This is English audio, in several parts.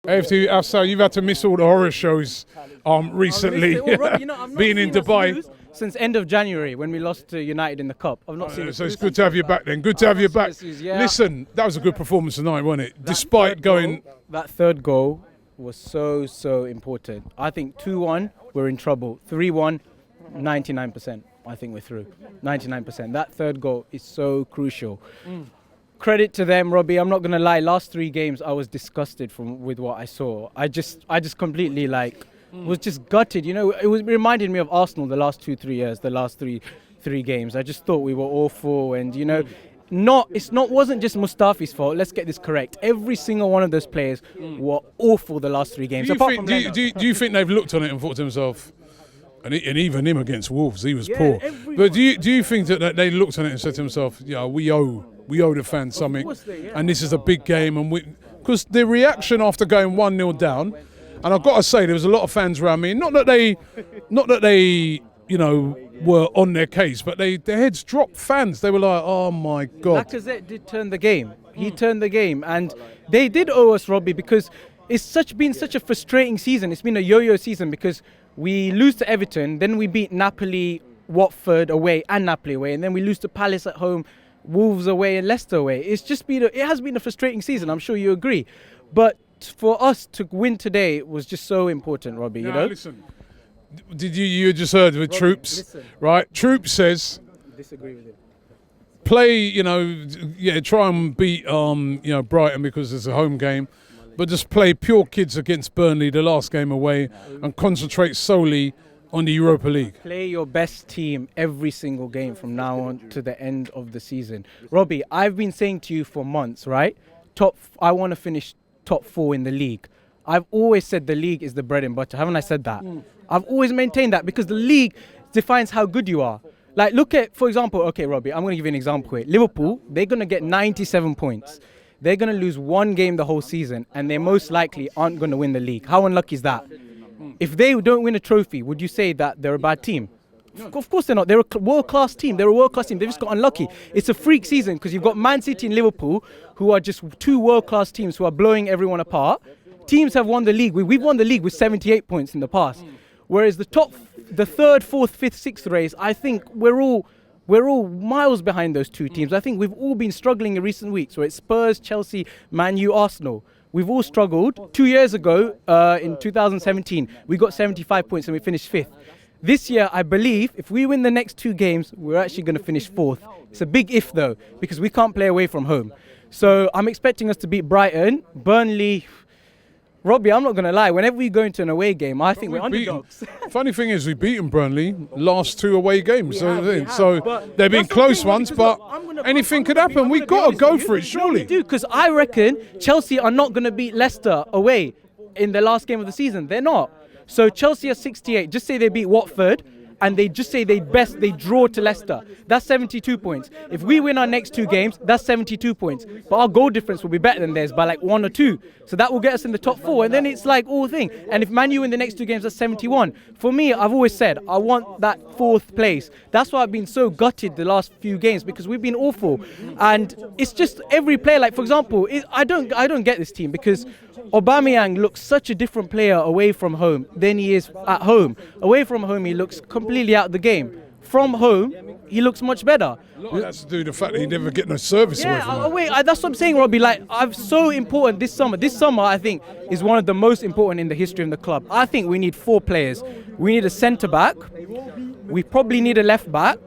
AFTV, Afzal, you've had to miss all the horror shows recently, being in Dubai. Since end of January when we lost to United in the Cup. I've not seen it. So it's good to have you back then. Good to have you back. Yeah. Listen, that was a good performance tonight, wasn't it? Despite going... That third goal was so important. I think 2-1, we're in trouble. 3-1, 99%. I think we're through. 99%. That third goal is so crucial. Credit to them, Robbie. I'm not going to lie. Last 3 games, I was disgusted with what I saw. I just completely was just gutted. You know, it reminded me of Arsenal the last 2-3 years, the last three games. I just thought we were awful, and you know, wasn't just Mustafi's fault. Let's get this correct. Every single one of those players were awful the last 3 games. Do you think they've looked on it and thought to themselves, and even him against Wolves, he was poor. But do you think that they looked on it and said to themselves, yeah, we owe the fans something, and this is a big game, and because the reaction after going 1-0 down. And I've got to say, there was a lot of fans around me. Not that they, you know, were on their case, but their heads dropped. Fans, they were like, "Oh my God!" Lacazette did turn the game. He turned the game, and they did owe us, Robbie, because it's been such a frustrating season. It's been a yo-yo season because we lose to Everton, then we beat Napoli, Watford away, and Napoli away, and then we lose to Palace at home, Wolves away, and Leicester away. It has been a frustrating season. I'm sure you agree, but for us to win today was just so important, Robbie. You know. Listen, did you just heard with Troops, listen. Right? Troops says, disagree with it. Play, you know, try and beat, Brighton because it's a home game, but just play pure kids against Burnley the last game away and concentrate solely on the Europa League. Play your best team every single game from now on to the end of the season, Robbie. I've been saying to you for months, right? I want to finish top 4 in the league. I've always said the league is the bread and butter. Haven't I said that? I've always maintained that because the league defines how good you are. Like, look at, for example, okay, Robbie, I'm going to give you an example here. Liverpool, they're going to get 97 points. They're going to lose 1 game the whole season, and they most likely aren't going to win the league. How unlucky is that? If they don't win a trophy, would you say that they're a bad team? Of course they're not. They're a world-class team. They're a world-class team. They've just got unlucky. It's a freak season because you've got Man City and Liverpool, who are just 2 world-class teams who are blowing everyone apart. Teams have won the league. We've won the league with 78 points in the past. Whereas the 3rd, 4th, 5th, 6th race, I think we're all miles behind those 2 teams. I think we've all been struggling in recent weeks. So it's Spurs, Chelsea, Man U, Arsenal. We've all struggled. 2 years ago, in 2017, we got 75 points and we finished 5th. This year, I believe, if we win the next 2 games, we're actually going to finish 4th. It's a big if, though, because we can't play away from home. So I'm expecting us to beat Brighton, Burnley. Robbie, I'm not going to lie. Whenever we go into an away game, I think we're underdogs. Funny thing is, we've beaten Burnley last 2 away games. So they've been close ones, but anything could happen. We've got to go for it, surely. We do, because I reckon Chelsea are not going to beat Leicester away in the last game of the season. They're not. So Chelsea are 68. Just say they beat Watford, and they just say they draw to Leicester. That's 72 points. If we win our next 2 games, that's 72 points. But our goal difference will be better than theirs by like 1 or 2. So that will get us in the top 4, and then it's like all thing. And if Man U win the next 2 games, that's 71. For me, I've always said I want that 4th place. That's why I've been so gutted the last few games, because we've been awful. And it's just every player. Like, for example, I don't get this team because Aubameyang looks such a different player away from home than he is at home. Away from home, he looks completely out of the game. From home, he looks much better. A lot of that's to do with the fact that he never get no service away from home. That's what I'm saying, Robbie. Like, I'm so important this summer. This summer, I think, is one of the most important in the history of the club. I think we need 4 players. We need a centre-back. We probably need a left-back.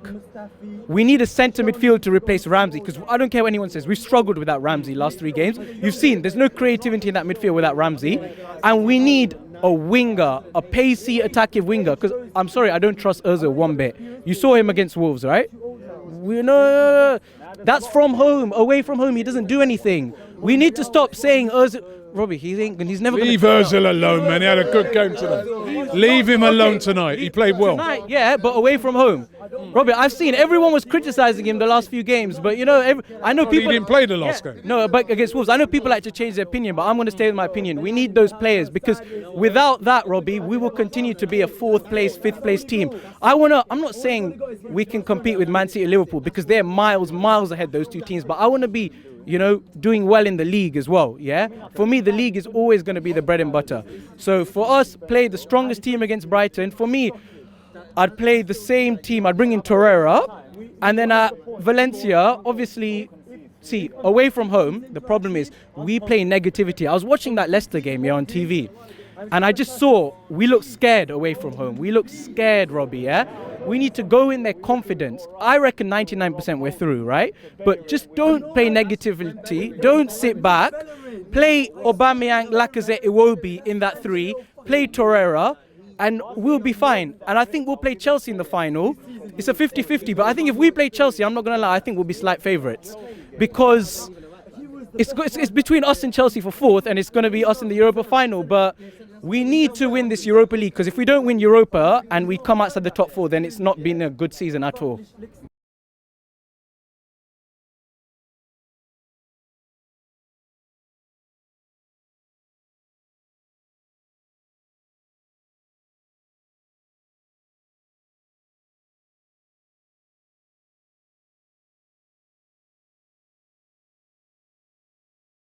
We need a centre midfield to replace Ramsey, because I don't care what anyone says. We've struggled without Ramsey last 3 games. You've seen there's no creativity in that midfield without Ramsey. And we need a winger, a pacey, attacking winger. Because I'm sorry, I don't trust Ozil one bit. You saw him against Wolves, right? No. That's from home. Away from home, he doesn't do anything. We need to stop saying Ozil. Robbie, he's never going to... Leave Ozil alone, man. He had a good game tonight. Leave him alone tonight. He played well. Tonight, yeah, but away from home. Robbie, I've seen everyone was criticizing him the last few games, but I know people. He didn't play the last game. No, but against Wolves, I know people like to change their opinion, but I'm going to stay with my opinion. We need those players because without that, Robbie, we will continue to be a 4th place, 5th place team. I'm not saying we can compete with Man City and Liverpool because they're miles ahead, those two teams, but I want to be doing well in the league as well, yeah? For me, the league is always going to be the bread and butter. So for us, play the strongest team against Brighton. For me, I'd play the same team. I'd bring in Torreira. And then at Valencia, obviously, see, away from home, the problem is we play negativity. I was watching that Leicester game here on TV. And I just saw we look scared away from home. We look scared, Robbie, yeah? We need to go in there confidence. I reckon 99% we're through, right? But just don't play negativity. Don't sit back. Play Aubameyang, Lacazette, Iwobi in that 3. Play Torreira. And we'll be fine. And I think we'll play Chelsea in the final. It's a 50-50, but I think if we play Chelsea, I'm not going to lie, I think we'll be slight favourites. Because it's between us and Chelsea for 4th, and it's going to be us in the Europa final. But we need to win this Europa League, because if we don't win Europa and we come outside the top 4, then it's not been a good season at all.